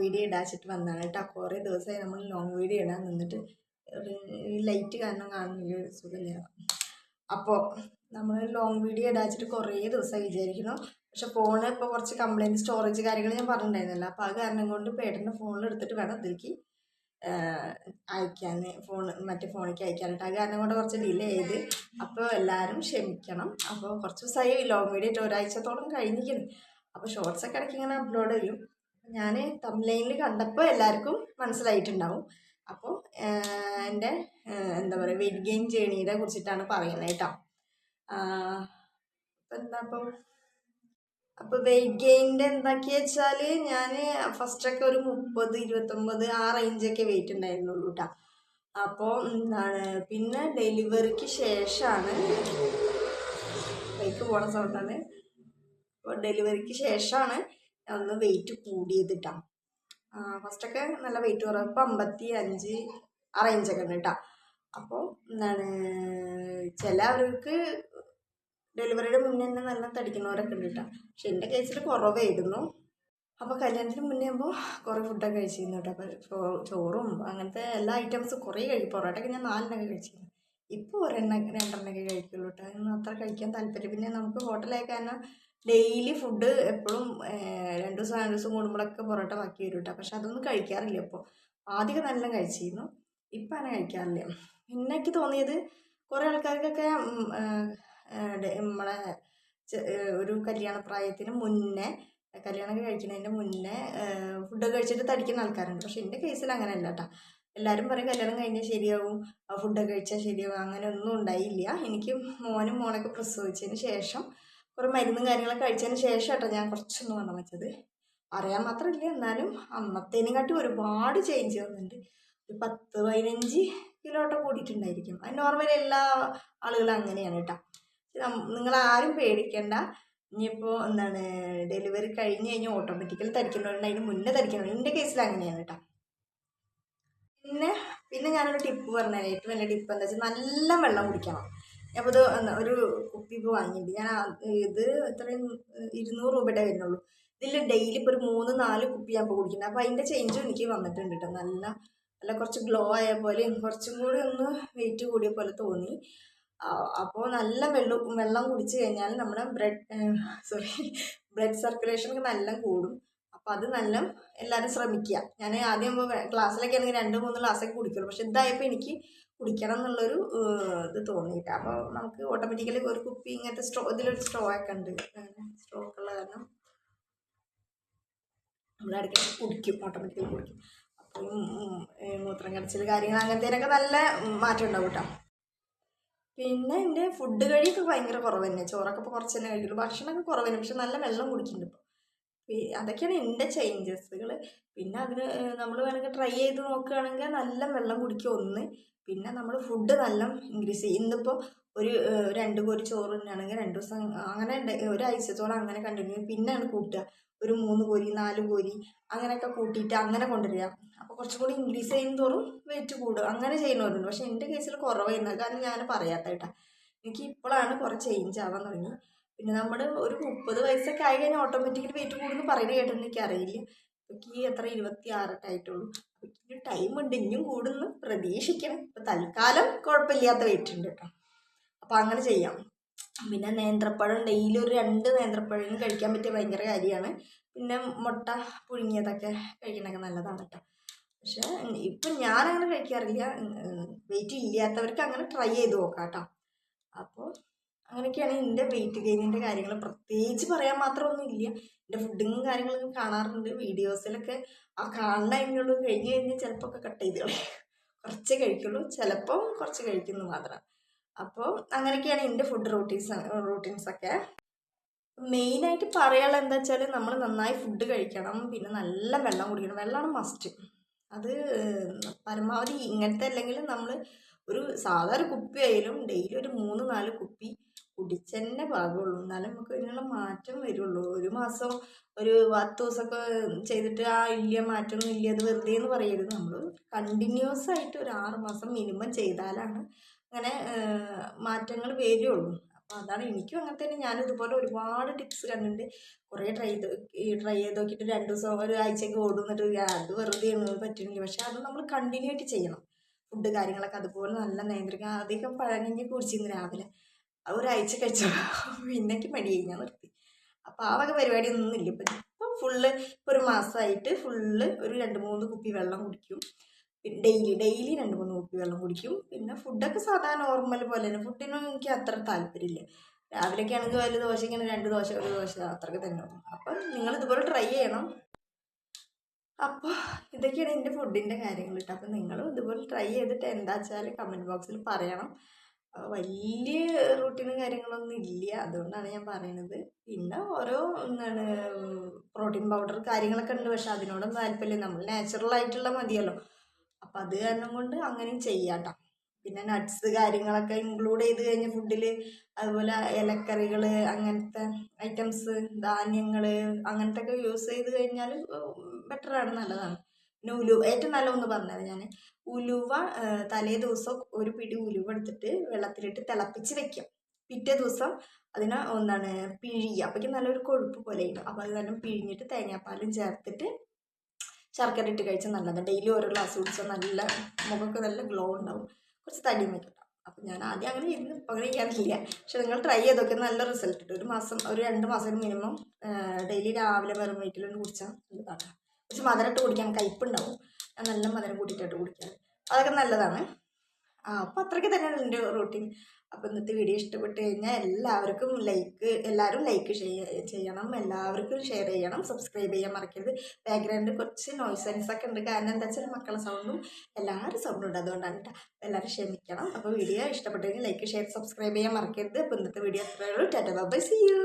Video ഇടാച്ചിട്ട് വന്നതാണ് കേട്ടോ. കുറേ ദിവസമായി നമ്മൾ ലോങ് വീഡിയോ ഇടാൻ നിന്നിട്ട് ലൈറ്റ് കാരണം കാണുന്നില്ല, സുഖമില്ല. അപ്പോൾ നമ്മൾ ലോങ് വീഡിയോ ഇടാച്ചിട്ട് കുറേ ദിവസമായി വിചാരിക്കുന്നു. പക്ഷെ ഫോണ് ഇപ്പോൾ കുറച്ച് കംപ്ലയിൻറ്റ്, സ്റ്റോറേജ് കാര്യങ്ങൾ ഞാൻ പറഞ്ഞിട്ടുണ്ടായിരുന്നല്ലോ. അപ്പോൾ അത് കാരണം കൊണ്ട് പേട്ടൻ്റെ ഫോണിൽ എടുത്തിട്ട് വേണം ഇതിലേക്ക് അയക്കാൻ, മറ്റേ ഫോണിലേക്ക് അയക്കാനായിട്ട്. അത് കാരണം കൊണ്ട് കുറച്ച് ഡിലേ ചെയ്ത്. അപ്പോൾ എല്ലാവരും ക്ഷമിക്കണം. അപ്പോൾ കുറച്ച് ദിവസമായി ലോങ് വീഡിയോ ഇട്ട് ഒരാഴ്ചത്തോളം കഴിഞ്ഞിരിക്കുന്നു. അപ്പോൾ ഷോർട്സൊക്കെ ഇടയ്ക്ക് ഇങ്ങനെ അപ്ലോഡ് ചെയ്യും. ഞാൻ തംബ്നെയിലിൽ കണ്ടപ്പോൾ എല്ലാവർക്കും മനസ്സിലായിട്ടുണ്ടാവും. അപ്പോൾ എൻ്റെ എന്താ പറയുക, വെയിറ്റ് ഗെയിൻ ജേണിയെ കുറിച്ചിട്ടാണ് പറയുന്നത് കേട്ടോ. അപ്പോൾ എന്താ അപ്പോൾ വെയിറ്റ് ഗെയിൻ്റെ എന്താക്കിയ വെച്ചാൽ ഞാൻ ഫസ്റ്റൊക്കെ ഒരു 30, 29 ആ റേഞ്ചൊക്കെ വെയിറ്റ് ഉണ്ടായിരുന്നുള്ളൂ കേട്ടോ. അപ്പോൾ എന്താണ്, പിന്നെ ഡെലിവറിക്ക് ശേഷമാണ്, ബൈക്ക് പോണ സൗണ്ടാണ്. അപ്പോൾ ഡെലിവറിക്ക് ശേഷമാണ് ഒന്ന് വെയിറ്റ് കൂടിയത് കേട്ടോ. ഫസ്റ്റൊക്കെ നല്ല വെയിറ്റ് കുറവ്, ഇപ്പോൾ 55 ആ റേഞ്ചൊക്കെ ഉണ്ട് കേട്ടോ. അപ്പോൾ എന്താണ്, ചിലവർക്ക് ഡെലിവറിയുടെ മുന്നേ തന്നെ നല്ല തടിക്കുന്നവരൊക്കെ ഉണ്ട് കേട്ടോ. പക്ഷെ എൻ്റെ കേസിൽ കുറവായിരുന്നു. അപ്പോൾ കല്യാണത്തിന് മുന്നേ ആകുമ്പോൾ കുറേ ഫുഡൊക്കെ കഴിച്ചിരുന്നു കേട്ടോ. അപ്പോൾ ചോറും അങ്ങനത്തെ എല്ലാ ഐറ്റംസും കുറേ കഴിക്കും. പൊറോട്ടയൊക്കെ ഞാൻ 4 കഴിച്ചിരുന്നു. ഇപ്പോൾ 2 കഴിക്കുള്ളൂ കേട്ടോ. ഇന്ന് അത്ര കഴിക്കാൻ താല്പര്യം. പിന്നെ നമുക്ക് ഹോട്ടലിലേക്ക് തന്നെ ഡെയിലി ഫുഡ് എപ്പോഴും 2 ദിവസം 2 ദിവസം കൂടുമ്പോഴൊക്കെ പൊറോട്ട ബാക്കി വരും കേട്ടോ. പക്ഷെ അതൊന്നും കഴിക്കാറില്ല. ഇപ്പോൾ ആദ്യമൊക്കെ നല്ല കഴിച്ചിരുന്നു, ഇപ്പം അങ്ങനെ കഴിക്കാറില്ല. പിന്നെ എനിക്ക് തോന്നിയത് കുറേ ആൾക്കാർക്കൊക്കെ നമ്മളെ ഒരു കല്യാണ പ്രായത്തിന് മുന്നേ, കല്യാണമൊക്കെ കഴിക്കുന്നതിൻ്റെ മുന്നേ ഫുഡൊക്കെ കഴിച്ചിട്ട് തടിക്കുന്ന ആൾക്കാരുണ്ട്. പക്ഷെ എൻ്റെ കേസിൽ അങ്ങനെയല്ല കേട്ടോ. എല്ലാവരും പറയും കല്യാണം കഴിഞ്ഞാൽ ശരിയാവും, ഫുഡൊക്കെ കഴിച്ചാൽ ശരിയാവും. അങ്ങനെ ഒന്നും ഉണ്ടായില്ല. എനിക്ക് മോനും മോളൊക്കെ പ്രസവിച്ചതിന് ശേഷം കുറേ മരുന്നും കാര്യങ്ങളൊക്കെ കഴിച്ചതിന് ശേഷം കേട്ടോ ഞാൻ കുറച്ചൊന്നും വണ്ണം വെച്ചത്. അറിയാൻ മാത്രമില്ല, എന്നാലും അന്നത്തേനെക്കാട്ടി ഒരുപാട് ചേഞ്ച് വന്നിട്ടുണ്ട്. ഒരു 10-15 കിലോട്ടം കൂടിയിട്ടുണ്ടായിരിക്കും. അത് നോർമലി എല്ലാ ആളുകളും അങ്ങനെയാണ് കേട്ടോ. നിങ്ങളാരും പേടിക്കേണ്ട. ഇനിയിപ്പോൾ എന്താണ്, ഡെലിവറി കഴിഞ്ഞ് കഴിഞ്ഞാൽ ഓട്ടോമാറ്റിക്കലി തടിക്കുന്നവരുണ്ട്, അതിന് മുന്നേ തടിക്കുന്നവരുണ്ട്. എൻ്റെ കേസിൽ അങ്ങനെയാണ് കേട്ടോ. പിന്നെ ഞാനൊരു ടിപ്പ് പറഞ്ഞുതരാം. ഏറ്റവും വലിയ ടിപ്പ് എന്താ വെച്ചാൽ നല്ല വെള്ളം കുടിക്കണം. അപ്പോൾ ഇത് ഒരു കുപ്പി ഇപ്പോൾ വാങ്ങിയിട്ട് ഞാൻ ഇത് എത്രയും 200 രൂപയുടെ വരുന്നുള്ളൂ. ഇതിൽ ഡെയിലി ഇപ്പോൾ ഒരു 3-4 കുപ്പി ഞാൻ ഇപ്പോൾ കുടിക്കുന്നത്. അപ്പോൾ അതിൻ്റെ ചേഞ്ചും എനിക്ക് വന്നിട്ടുണ്ട് കേട്ടോ. നല്ല കുറച്ച് ഗ്ലോ ആയ പോലെ, കുറച്ചും കൂടി ഒന്ന് വെയിറ്റ് കൂടിയ പോലെ തോന്നി. അപ്പോൾ നല്ല വെള്ളം കുടിച്ച് കഴിഞ്ഞാൽ നമ്മുടെ ബ്ലഡ് സർക്കുലേഷൻ നല്ല കൂടും. അപ്പോൾ അത് നല്ല എല്ലാവരും ശ്രമിക്കുക. ഞാൻ ആദ്യം ക്ലാസ്സിലൊക്കെ ആണെങ്കിൽ 2-3 ഗ്ലാസ്സൊക്കെ കുടിക്കുള്ളൂ. പക്ഷെ ഇതായപ്പോൾ എനിക്ക് കുടിക്കണം എന്നുള്ളൊരു ഇത് തോന്നിയിട്ട്. അപ്പോൾ നമുക്ക് ഓട്ടോമാറ്റിക്കലി ഒരു കുപ്പി ഇങ്ങനത്തെ ഇതിലൊരു സ്ട്രോ ഒക്കെ ഉണ്ട്, സ്ട്രോ ഒക്കെ ഉള്ള കാരണം നമ്മുടെ ഇടയ്ക്ക് കുടിക്കും, ഓട്ടോമാറ്റിക്കലി കുടിക്കും. അപ്പോൾ മൂത്രം കടിച്ചൽ കാര്യങ്ങൾ അങ്ങനത്തേനൊക്കെ നല്ല മാറ്റം ഉണ്ടാവും കേട്ടോ. പിന്നെ എൻ്റെ ഫുഡ് കഴിയൊക്കെ ഭയങ്കര കുറവ് തന്നെ. ചോറൊക്കെ ഇപ്പോൾ കുറച്ച് തന്നെ കഴിക്കുള്ളൂ. ഭക്ഷണമൊക്കെ കുറവ് തന്നെ, പക്ഷെ നല്ല വെള്ളം കുടിക്കുന്നുണ്ട് ഇപ്പോൾ. അതൊക്കെയാണ് എൻ്റെ ചേഞ്ചസുകൾ. പിന്നെ അതിന് നമ്മൾ വേണമെങ്കിൽ ട്രൈ ചെയ്ത് നോക്കുകയാണെങ്കിൽ നല്ല വെള്ളം കുടിക്കുക ഒന്ന്. പിന്നെ നമ്മൾ ഫുഡ് നല്ല ഇൻക്രീസ് ചെയ്യും. ഇന്നിപ്പോൾ ഒരു 2 കോരി ചോറ് തന്നെയാണെങ്കിൽ 2 ദിവസം അങ്ങനെ ഒരാഴ്ചത്തോളം അങ്ങനെ കണ്ടിന്യൂ. പിന്നെയാണ് കൂട്ടുക, ഒരു 3 കോരി 4 കോരി അങ്ങനെയൊക്കെ കൂട്ടിയിട്ട് അങ്ങനെ കൊണ്ടുവരിക. അപ്പോൾ കുറച്ചും കൂടി ഇൻക്രീസ് ചെയ്യുന്ന തോറും വെയിറ്റ് കൂടും. അങ്ങനെ ചെയ്യുന്നവരുണ്ട്. പക്ഷേ എൻ്റെ കേസിൽ കുറവായിരുന്നു. കാരണം ഞാൻ പറയാത്ത കേട്ടോ. എനിക്ക് ഇപ്പോഴാണ് കുറേ ചേഞ്ച് ആവാൻ തുടങ്ങി. പിന്നെ നമ്മൾ ഒരു 30 വയസ്സൊക്കെ ആയി കഴിഞ്ഞാൽ ഓട്ടോമാറ്റിക്കലി വെയിറ്റ് കൂടുമെന്ന് പറയുന്നത് കേട്ടെന്ന് എനിക്കറിയില്ല. എനിക്ക് എത്ര 26 ആയിട്ടുള്ളൂ. എനിക്ക് ടൈം ഉണ്ട്, ഇനിയും കൂടുന്നു പ്രതീക്ഷിക്കണം. ഇപ്പം തൽക്കാലം കുഴപ്പമില്ലാത്ത വെയിറ്റ് ഉണ്ട് കേട്ടോ. അപ്പോൾ അങ്ങനെ ചെയ്യാം. പിന്നെ നേന്ത്രപ്പഴം ഡെയിലി ഒരു 2 നേന്ത്രപ്പഴം കഴിക്കാൻ പറ്റിയ ഭയങ്കര കാര്യമാണ്. പിന്നെ മുട്ട പുഴുങ്ങിയതൊക്കെ കഴിക്കണതൊക്കെ നല്ലതാണ് കേട്ടോ. പക്ഷേ ഇപ്പം ഞാനങ്ങനെ കഴിക്കാറില്ല. വെയിറ്റ് ഇല്ലാത്തവർക്ക് അങ്ങനെ ട്രൈ ചെയ്ത് നോക്കാം കേട്ടോ. അപ്പോൾ അങ്ങനെയൊക്കെയാണ് എൻ്റെ വെയിറ്റ് ഗെയിനിൻ്റെ കാര്യങ്ങൾ. പ്രത്യേകിച്ച് പറയാൻ മാത്രമൊന്നും ഇല്ല. എൻ്റെ ഫുഡിങ്ങും കാര്യങ്ങളൊക്കെ കാണാറുണ്ട് വീഡിയോസിലൊക്കെ. ആ കാണുന്ന അതിനുള്ളൂ. കഴിഞ്ഞ് ചിലപ്പോൾ ഒക്കെ കട്ട് ചെയ്ത് കളയും. കുറച്ചേ കഴിക്കുള്ളൂ, ചിലപ്പോൾ കുറച്ച് കഴിക്കുന്നു മാത്രം. അപ്പോൾ അങ്ങനെയൊക്കെയാണ് എൻ്റെ ഫുഡ് റൂട്ടീൻസൊക്കെ. മെയിനായിട്ട് പറയാനുള്ളത് എന്താ വെച്ചാൽ നമ്മൾ നന്നായി ഫുഡ് കഴിക്കണം. പിന്നെ നല്ല വെള്ളം കുടിക്കണം. വെള്ളമാണ് മസ്റ്റ്. അത് പരമാവധി ഇങ്ങനത്തെ അല്ലെങ്കിൽ നമ്മൾ ഒരു സാധാരണ കുപ്പി ആയാലും ഡെയിലി ഒരു 3-4 കുപ്പി കുടിച്ചെന്നെ പാകുള്ളൂ. എന്നാലും നമുക്ക് ഇതിനുള്ള മാറ്റം വരുള്ളൂ. ഒരു മാസം ഒരു 10 ദിവസമൊക്കെ ചെയ്തിട്ട് ഇല്ല മാറ്റമൊന്നും ഇല്ല, അത് വെറുതെ എന്ന് പറയരുത്. നമ്മൾ കണ്ടിന്യൂസ് ആയിട്ട് ഒരു 6 മാസം മിനിമം ചെയ്താലാണ് അങ്ങനെ മാറ്റങ്ങൾ വരുള്ളൂ. അപ്പോൾ അതാണ് എനിക്കും അങ്ങനെ തന്നെ. ഞാനും ഇതുപോലെ ഒരുപാട് ടിപ്സ് കണ്ടിട്ടുണ്ട്. കുറേ ട്രൈ ചെയ്ത് നോക്കിയിട്ട് 2 ദിവസം ഒരാഴ്ചയൊക്കെ ഓടും, എന്നിട്ട് അത് വെറുതെ പറ്റുന്നില്ല. പക്ഷെ അത് നമ്മൾ കണ്ടിന്യൂ ആയിട്ട് ചെയ്യണം. ഫുഡ് കാര്യങ്ങളൊക്കെ അതുപോലെ നല്ല നിയന്ത്രിക്കുക. അധികം പഴങ്കഞ്ഞി കുടിച്ചിരുന്നു രാവിലെ, ഒരാഴ്ച കഴിച്ചു പിന്നേക്ക് മടിയായി, ഞാൻ നിർത്തി. അപ്പോൾ ആ വക പരിപാടിയൊന്നും ഇല്ല ഇപ്പം. ഇപ്പം ഫുള്ള് ഒരു മാസമായിട്ട് ഫുള്ള് ഒരു 2-3 കുപ്പി വെള്ളം കുടിക്കും. ഡെയിലി 2-3 കുപ്പി വെള്ളം കുടിക്കും. പിന്നെ ഫുഡൊക്കെ സാധാരണ നോർമൽ പോലെ തന്നെ. ഫുഡിനൊന്നും എനിക്ക് അത്ര താല്പര്യമില്ല. രാവിലെയൊക്കെ ആണെങ്കിൽ വലിയ ദോശയ്ക്കാണ് 2 ദോശ 1 ദോശ അത്രയ്ക്ക് തന്നെ ഉള്ളൂ. അപ്പം നിങ്ങൾ ഇതുപോലെ ട്രൈ ചെയ്യണം. അപ്പോൾ ഇതൊക്കെയാണ് എൻ്റെ ഫുഡിൻ്റെ കാര്യങ്ങൾ കേട്ടോ. അപ്പം നിങ്ങളും ഇതുപോലെ ട്രൈ ചെയ്തിട്ട് എന്താ വെച്ചാൽ കമൻറ്റ് ബോക്സിൽ പറയണം. വലിയ റൂട്ടീനും കാര്യങ്ങളൊന്നും ഇല്ല, അതുകൊണ്ടാണ് ഞാൻ പറയണത്. പിന്നെ ഓരോ പ്രോട്ടീൻ പൗഡർ കാര്യങ്ങളൊക്കെ ഉണ്ട്, പക്ഷെ അതിനോടൊന്നും താല്പര്യമില്ല. നമ്മൾ നാച്ചുറലായിട്ടുള്ള മതിയല്ലോ. അപ്പം അത് കാരണം കൊണ്ട് അങ്ങനെയും ചെയ്യാട്ടോ. പിന്നെ നട്ട്സ് കാര്യങ്ങളൊക്കെ ഇൻക്ലൂഡ് ചെയ്ത് കഴിഞ്ഞ ഫുഡിൽ, അതുപോലെ ഇലക്കറികൾ, അങ്ങനത്തെ ഐറ്റംസ്, ധാന്യങ്ങൾ, അങ്ങനത്തെ ഒക്കെ യൂസ് ചെയ്ത് കഴിഞ്ഞാൽ ബെറ്ററാണ്, നല്ലതാണ്. പിന്നെ ഏറ്റവും നല്ലതെന്ന് പറഞ്ഞത് ഞാൻ ഉലുവ തലേ ദിവസം ഒരു പിടി ഉലുവ എടുത്തിട്ട് വെള്ളത്തിലിട്ട് തിളപ്പിച്ച് വെക്കാം. പിറ്റേ ദിവസം അതിനെ പിഴിയുക. അപ്പോഴേക്കും നല്ലൊരു കൊഴുപ്പ് പോലെ ഇടും. അപ്പോൾ അത് നല്ല പിഴിഞ്ഞിട്ട് തേങ്ങാപ്പാലും ചേർത്തിട്ട് ശർക്കര ഇട്ട് കഴിച്ചാൽ നല്ലതാണ്. ഡെയിലി ഓരോ ഗ്ലാസ് കുടിച്ചാൽ നല്ല മുഖമൊക്കെ നല്ല ഗ്ലോ ഉണ്ടാവും, കുറച്ച് തടിയും വെക്കണം. അപ്പം ഞാൻ ആദ്യം അങ്ങനെ ഇരുന്ന് ഇപ്പം അങ്ങനെ ചെയ്യാറില്ല. പക്ഷെ നിങ്ങൾ ട്രൈ ചെയ്തൊക്കെ നല്ല റിസൾട്ട് കിട്ടും. ഒരു 2 മാസം മിനിമം ഡെയിലി രാവിലെ വെറും വയറ്റിലൊന്ന് കുടിച്ചാൽ നല്ലതാണ്. പക്ഷെ മധുരമിട്ട് കുടിക്കാൻ കയ്പ്പുണ്ടാവും, ഞാൻ നല്ല മധുരം കൂട്ടിയിട്ടായിട്ട് കുടിക്കാൻ, അതൊക്കെ നല്ലതാണ്. അപ്പോൾ അത്രയ്ക്ക് തന്നെയാണ് എൻ്റെ റൂട്ടീൻ. അപ്പോൾ ഇന്നത്തെ വീഡിയോ ഇഷ്ടപ്പെട്ട് കഴിഞ്ഞാൽ എല്ലാവരും ലൈക്ക് ചെയ്യണം, എല്ലാവർക്കും ഷെയർ ചെയ്യണം, സബ്സ്ക്രൈബ് ചെയ്യാൻ മറക്കരുത്. ബാക്ക്ഗ്രൗണ്ടിൽ കുറച്ച് നോയ്സ് ഒക്കെ ഉണ്ട്, കാരണം എന്താ വെച്ചാൽ മക്കളുടെ സൗണ്ടും എല്ലാവരും സൗണ്ടും ഉണ്ട്, അതുകൊണ്ടാണ് കേട്ടോ. എല്ലാവരും ക്ഷമിക്കണം. അപ്പോൾ വീഡിയോ ഇഷ്ടപ്പെട്ടെങ്കിൽ ലൈക്ക് ഷെയർ സബ്സ്ക്രൈബ് ചെയ്യാൻ മറക്കരുത്. അപ്പോൾ ഇന്നത്തെ വീഡിയോ അത്രയേ ഉള്ളൂ. Tata bye, see U.